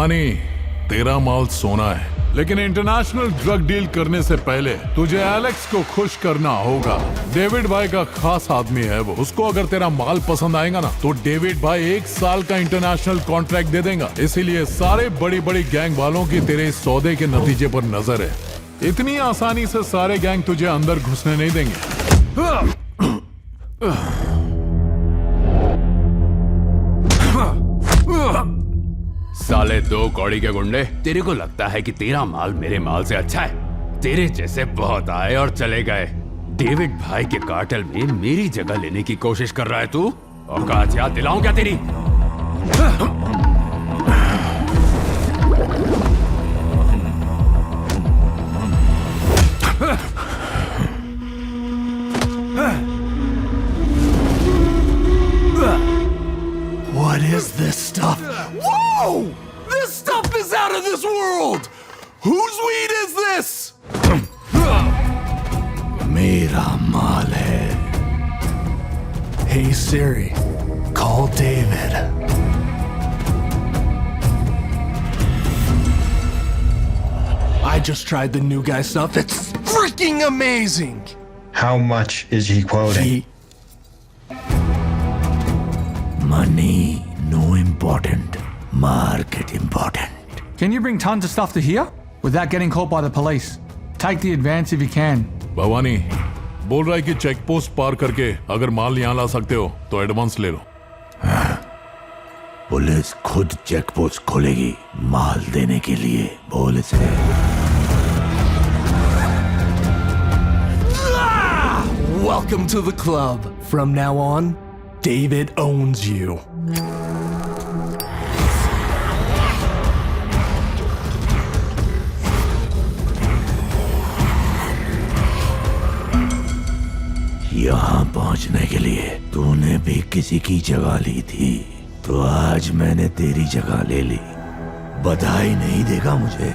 भवानी, तेरा माल सोना है, लेकिन इंटरनेशनल ड्रग डील करने से पहले तुझे एलेक्स को खुश करना होगा। डेविड भाई का खास आदमी है वो, उसको अगर तेरा माल पसंद आएगा ना तो डेविड भाई 1 साल का इंटरनेशनल कॉन्ट्रैक्ट दे देगा। इसीलिए सारे बड़ी बड़ी गैंग वालों की तेरे इस सौदे के नतीजे पर नजर है। इतनी आसानी से सारे गैंग तुझे अंदर घुसने नहीं देंगे। साले 2 कौड़ी के गुंडे, तेरे को लगता है कि तेरा माल मेरे माल से अच्छा है? तेरे जैसे बहुत आए और चले गए। डेविड भाई के कार्टेल में मेरी जगह लेने की कोशिश कर रहा है तू? औकात याद दिलाऊं क्या तेरी? What is this stuff? Whoa! This stuff is out of this world! Whose weed is this? मेरा माल है. Hey Siri, call David. I just tried the new guy stuff. It's freaking amazing! How much is he quoting? Money, no important. Market important. Can you bring tons of stuff to here without getting caught by the police? Take the advance if you can. Bhavani बोल रहा है कि check post पार करके अगर माल यहाँ ला सकते हो तो एडवांस ले लो। पुलिस खुद चेक पोस्ट खोलेगी माल देने के लिए। बोल इसे। Welcome to the club. From now on, David owns you. यहाँ पहुँचने के लिए तूने भी किसी की जगह ली थी, तो आज मैंने तेरी जगह ले ली। बधाई नहीं देगा मुझे?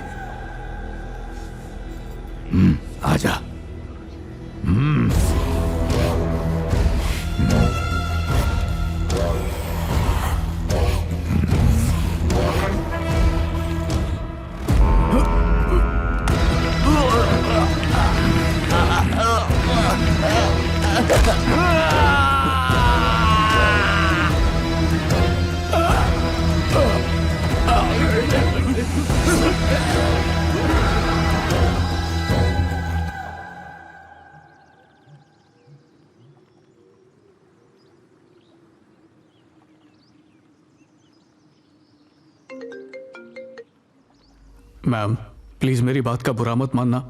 आजा। मैम प्लीज मेरी बात का बुरा मत मानना,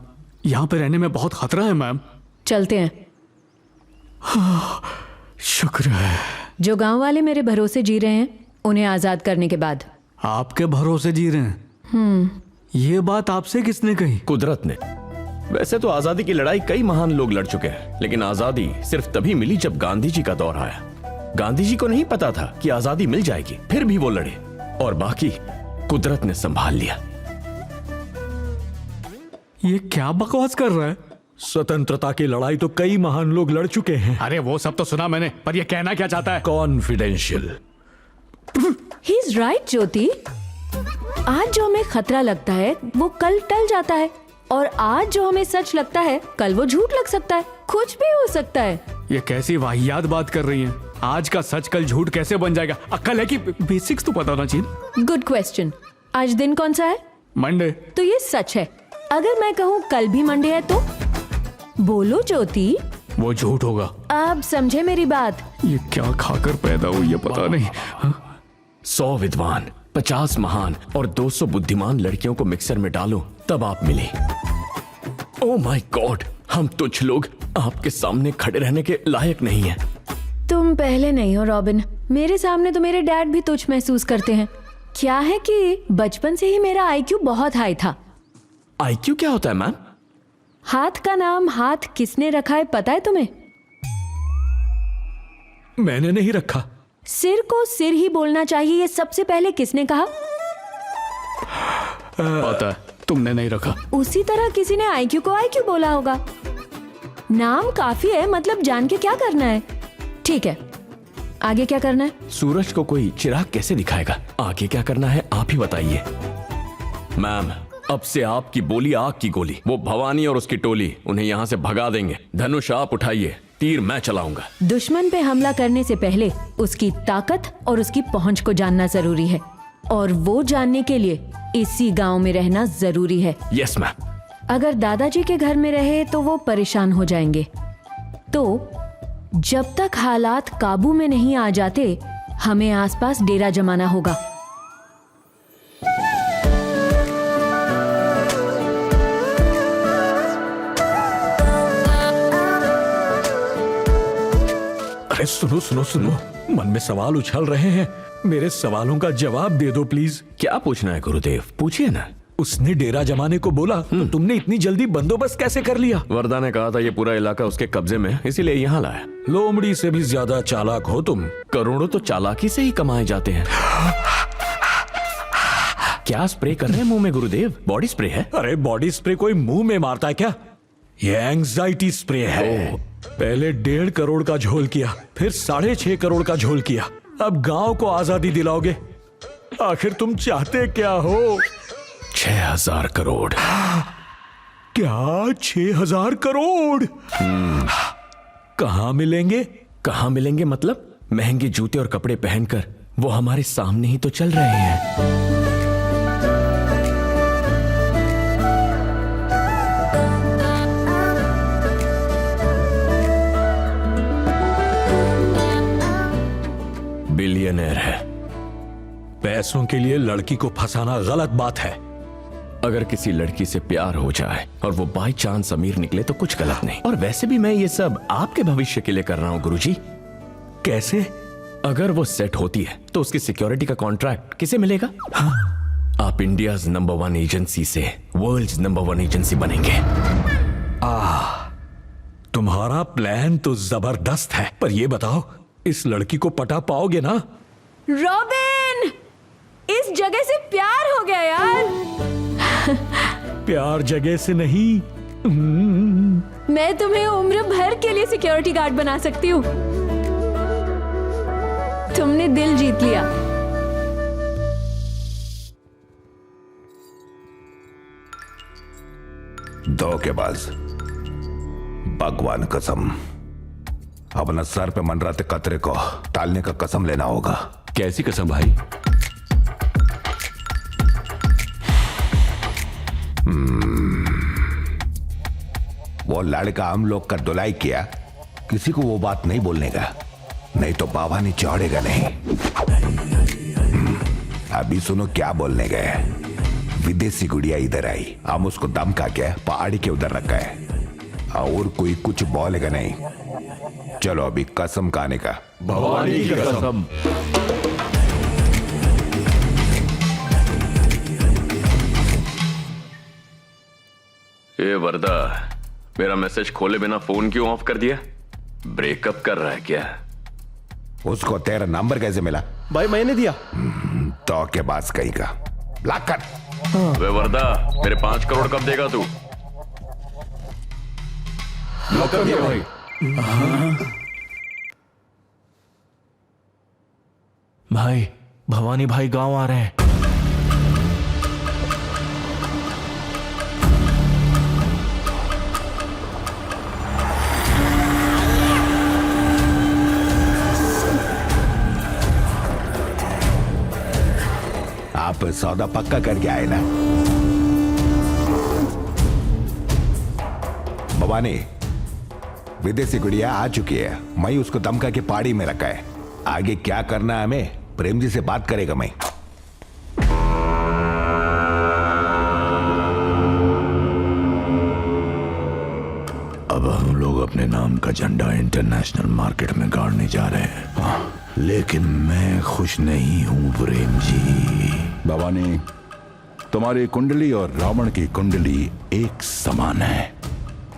यहाँ पे रहने में बहुत खतरा है मैम। चलते हैं। शुक्र है। जो गांव वाले मेरे भरोसे जी रहे हैं उन्हें आजाद करने के बाद। आपके भरोसे जी रहे हैं? ये बात आपसे किसने कही? कुदरत ने। वैसे तो आजादी की लड़ाई कई महान लोग लड़ चुके हैं, लेकिन आजादी सिर्फ तभी मिली जब गांधी जी का दौर आया। गांधी जी को नहीं पता था कि आजादी मिल जाएगी, फिर भी वो लड़े और बाकी कुदरत ने संभाल लिया। ये क्या बकवास कर रहा है? स्वतंत्रता की लड़ाई तो कई महान लोग लड़ चुके हैं। अरे वो सब तो सुना मैंने, पर ये कहना क्या चाहता है? कॉन्फिडेंशियल। ही इज राइट ज्योति। आज जो हमें खतरा लगता है वो कल टल जाता है, और आज जो हमें सच लगता है कल वो झूठ लग सकता है। कुछ भी हो सकता है। ये कैसी वाहियात बात कर रही हैं? आज का सच कल झूठ कैसे बन जाएगा? अक्ल है कि बेसिक्स तो पता होना चाहिए। Good question. आज दिन कौन सा है? मंडे। तो ये सच है। अगर मैं कहूँ कल भी मंडे है तो? बोलो ज्योति। वो झूठ होगा। अब समझे मेरी बात। ये क्या खाकर पैदा हुई है पता नहीं। 100 विद्वान, 50 महान और 200 बुद्धिमान लड़कियों को मिक्सर में डालो तब आप मिले। ओह माय गॉड, हम तुच्छ लोग आपके सामने खड़े रहने के लायक नहीं हैं। तुम पहले नहीं हो रॉबिन। मेरे सामने तो मेरे डैड भी तुच्छ महसूस करते हैं। क्या है कि बचपन से ही मेरा IQ बहुत हाई था। IQ क्या होता है मैम? हाथ का नाम हाथ किसने रखा है पता है तुम्हें? मैंने नहीं रखा। सिर को सिर ही बोलना चाहिए, ये सबसे पहले किसने कहा? पता है, तुमने नहीं रखा। उसी तरह किसी ने IQ को IQ बोला होगा। नाम काफी है, मतलब जान के क्या करना है? ठीक है, आगे क्या करना है? सूरज को कोई चिराग कैसे दिखाएगा? आगे क्या करना है आप ही बताइए। मैम, अब से आपकी बोली आग की गोली। वो भवानी और उसकी टोली, उन्हें यहाँ से भगा देंगे। धनुष आप उठाइए, तीर मैं चलाऊंगा। दुश्मन पे हमला करने से पहले उसकी ताकत और उसकी पहुंच को जानना जरूरी है, और वो जानने के लिए इसी गांव में रहना जरूरी है। Yes ma'am. अगर दादाजी के घर में रहे तो वो परेशान हो जाएंगे। तो जब तक हालात काबू में नहीं आ जाते, हमें आसपास डेरा जमाना होगा। अरे सुनो सुनो सुनो, मन में सवाल उछल रहे हैं, मेरे सवालों का जवाब दे दो प्लीज। क्या पूछना है गुरुदेव, पूछिए ना। उसने डेरा जमाने को बोला तो तुमने इतनी जल्दी बंदोबस्त कैसे कर लिया? वरदा ने कहा था ये पूरा इलाका उसके कब्जे में है, इसीलिए यहाँ लाया। लोमड़ी से भी ज्यादा चालाक हो तुम। करोड़ों तो चालाकी से ही कमाए जाते हैं। क्या स्प्रे कर रहे हैं मुंह में गुरुदेव? बॉडी स्प्रे है? अरे बॉडी स्प्रे कोई मुंह में मारता है क्या? ये एंजाइटी स्प्रे है। पहले 1.5 करोड़ का झोल किया, फिर 6.5 करोड़ का झोल किया, अब गांव को आजादी दिलाओगे? आखिर तुम चाहते क्या हो? 6000 करोड़। क्या 6000 करोड़? कहां मिलेंगे? कहां मिलेंगे मतलब? महंगे जूते और कपड़े पहनकर वो हमारे सामने ही तो चल रहे हैं। बिलियनर है। पैसों के लिए लड़की को फंसाना गलत बात है। अगर किसी लड़की से प्यार हो जाए और वो बाई चांस अमीर निकले तो कुछ गलत नहीं। और वैसे भी मैं ये सब आपके भविष्य के लिए कर रहा हूं गुरुजी। कैसे? अगर वो सेट होती है तो उसकी सिक्योरिटी का कॉन्ट्रैक्ट किसे मिलेगा? आप इंडियाज नंबर 1 एजेंसी से वर्ल्ड्स नंबर 1 एजेंसी बनेंगे। तुम्हारा प्लान तो जबरदस्त है, पर ये बताओ इस लड़की को पटा पाओगे ना? रॉबिन, इस जगह से प्यार हो गया यार। प्यार जगह से नहीं। मैं तुम्हें उम्र भर के लिए सिक्योरिटी गार्ड बना सकती हूँ। तुमने दिल जीत लिया। धोखेबाज, भगवान कसम, अपना सर पे मंडराते कतरे को टालने का कसम लेना होगा। कैसी कसम भाई? वो लड़का हम लोग का धुलाई किया, किसी को वो बात नहीं बोलने का, नहीं तो बाबा ने चढ़ेगा नहीं। अभी सुनो क्या बोलने गए। विदेशी गुड़िया इधर आई, हम उसको धमका के पहाड़ी के उधर रखा है, और कोई कुछ बोलेगा नहीं। चलो अभी कसम खाने का। भवानी की कसम। ये वरदा, मेरा मैसेज खोले बिना फोन क्यों ऑफ कर दिया? ब्रेकअप कर रहा है क्या? उसको तेरा नंबर कैसे मिला? भाई मैंने दिया। तो के पास कहीं का ब्लॉक कर। वे वरदा, मेरे 5 करोड़ कब देगा तू? ब्लॉक कर दिया भाई। भाई, भवानी भाई गांव आ रहे हैं। आप सौदा पक्का करके आए ना? भवानी, विदेशी गुड़िया आ चुकी है, मैं उसको धमका के पहाड़ी में रखा है। आगे क्या करना है हमें प्रेम जी से बात करेगा मैं। अब हम लोग अपने नाम का झंडा इंटरनेशनल मार्केट में गाड़ने जा रहे हैं। हाँ, लेकिन मैं खुश नहीं हूं प्रेम जी। भवानी, तुम्हारी कुंडली और रावण की कुंडली एक समान है।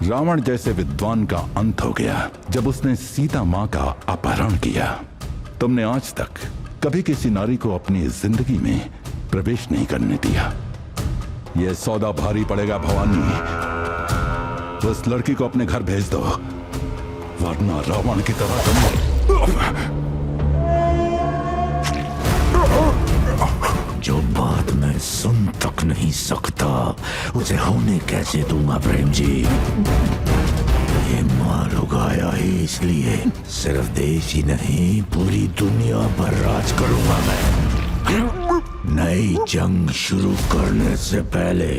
रावण जैसे विद्वान का अंत हो गया जब उसने सीता मां का अपहरण किया। तुमने आज तक कभी किसी नारी को अपनी जिंदगी में प्रवेश नहीं करने दिया। यह सौदा भारी पड़ेगा भवानी। उस लड़की को अपने घर भेज दो, वरना रावण की तरह तुम जो बात मैं सुन तक नहीं सकता उसे होने कैसे दूंगा प्रेम जी। ये माल उगाया ही इसलिए सिर्फ देश ही नहीं पूरी दुनिया पर राज करूंगा मैं। नई जंग शुरू करने से पहले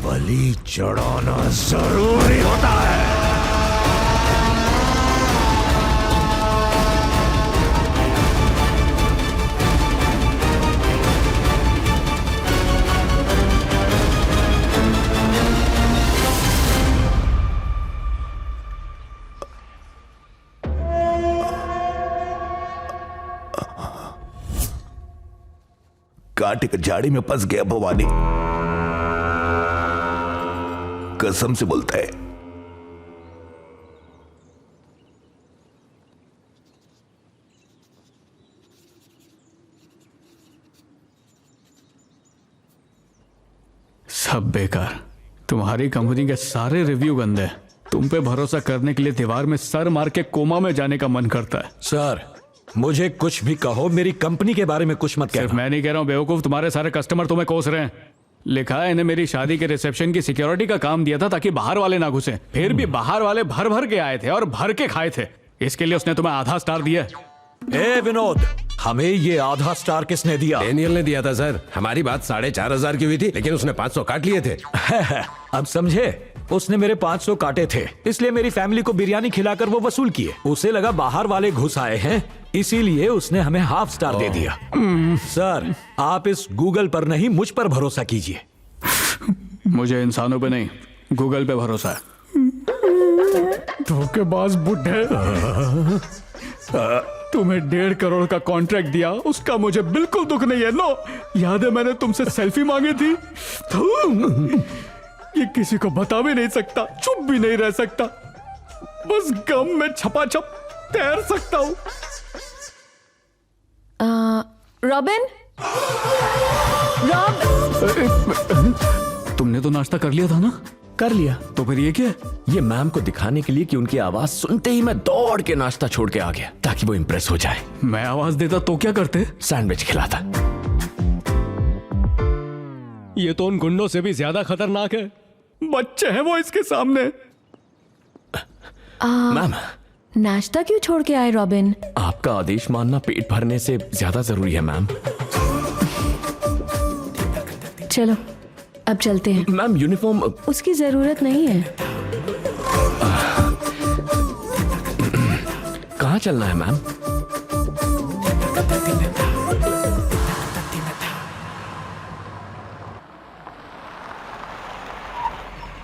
बलि चढ़ाना जरूरी होता है। कांटे की झाड़ी में फंस गया भवानी, कसम से बोलता है। सब बेकार। तुम्हारी कंपनी के सारे रिव्यू गंदे हैं। तुम पे भरोसा करने के लिए दीवार में सर मार के कोमा में जाने का मन करता है। सर मुझे कुछ भी कहो, मेरी कंपनी के बारे में कुछ मत सिर्फ कहना। मैं नहीं कह रहा हूँ बेवकूफ, तुम्हारे सारे कस्टमर तुम्हें कोस रहे हैं। लिखा है इन्हें मेरी शादी के रिसेप्शन की सिक्योरिटी का काम दिया था ताकि बाहर वाले ना घुसे। फिर भी बाहर वाले भर भर के आए थे और भर के खाए थे। इसके लिए उसने तुम्हें आधा स्टार दिया। ए विनोद, हमें ये आधा स्टार किसने दिया? डेनियल ने दिया था सर। हमारी बात 4,500 की हुई थी लेकिन उसने 500 काट लिए थे। अब समझे, उसने मेरे 500 काटे थे इसलिए मेरी फैमिली को बिरयानी खिलाकर वो वसूल किए। उसे लगा बाहर वाले घुस आए हैं इसीलिए उसने हमें हाफ स्टार दे दिया। सर आप इस गूगल पर नहीं मुझ पर भरोसा कीजिए। मुझे इंसानों पे नहीं गूगल पे भरोसा है। धोखेबाज बुड्ढे, तुम्हें 1.5 करोड़ का कॉन्ट्रैक्ट दिया उसका मुझे बिल्कुल दुख नहीं है। नो, याद है मैंने तुमसे सेल्फी मांगी थी। ये किसी को बता भी नहीं सकता, चुप भी नहीं रह सकता, बस गम में छपाछप तैर सकता हूं। रॉबिन, तुमने तो नाश्ता कर लिया था ना? कर लिया। तो फिर ये क्या है? ये मैम को दिखाने के लिए कि उनकी आवाज सुनते ही मैं दौड़ के नाश्ता छोड़ के आ गया ताकि वो इम्प्रेस हो जाए। मैं आवाज देता तो क्या करते? सैंडविच खिलाता। ये तो उन गुंडों से भी ज्यादा खतरनाक है। बच्चे हैं वो इसके सामने। मैम, नाश्ता क्यों छोड़ के आए रॉबिन? आपका आदेश मानना पेट भरने से ज्यादा जरूरी है मैम। चलो अब चलते हैं। मैम यूनिफॉर्म उसकी जरूरत नहीं है। कहाँ चलना है मैम?